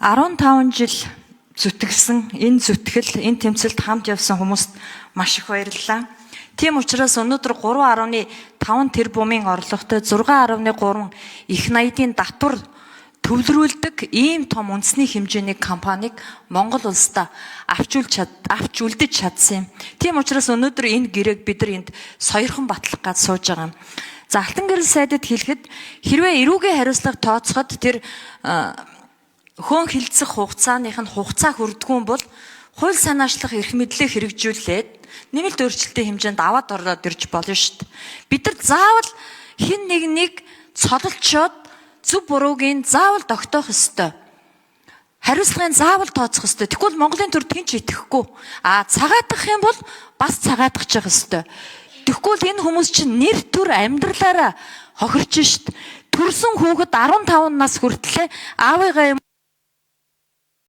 15 жил зүтгэсэн энэ зүтгэл, энэ тэмцэлд хамт явсан хүмүүст маш их баярлалаа. Тийм учраас өнөөдөр 3.5 тэрбумын орлоготой 6.3 их найдын татвар төвлөрүүлдэг ийм том үндэсний хэмжээний компанийг Монгол улсдаа авч үлдэж чадсан юм. Тийм учраас өнөөдөр энэ гэрээг бид нар энд соёрхон батлах гад сууж байгаа юм. За Алтан гэрэл сайдад хэлэхэд хэрвээ эрүүгийн хариуцлага тооцоход тэр хөөн хилцэх хугацааных нь хугацаа хүрдгүүн бол хууль санаачлах эрх мэдлээ хэрэгжүүлээд нэмэлт өөрчлөлтийн хэмжээнд аваад ороод ирж болно шүү дээ. Бид нар заавал хин нэг цололчоод зөв буруугийн заавал тогтоох ёстой. Хариуцлагын заавал тооцох ёстой. Тэгвэл Монголын төрд хинч итгэхгүй. Цагаатгах юм бол бас цагаатгах ёстой. Тэгвэл энэ хүмүүс чинь нэр төр амьдралаараа хохирч шít. Төрсөн хүүхэд 15 нас хүртлээр аавыгаа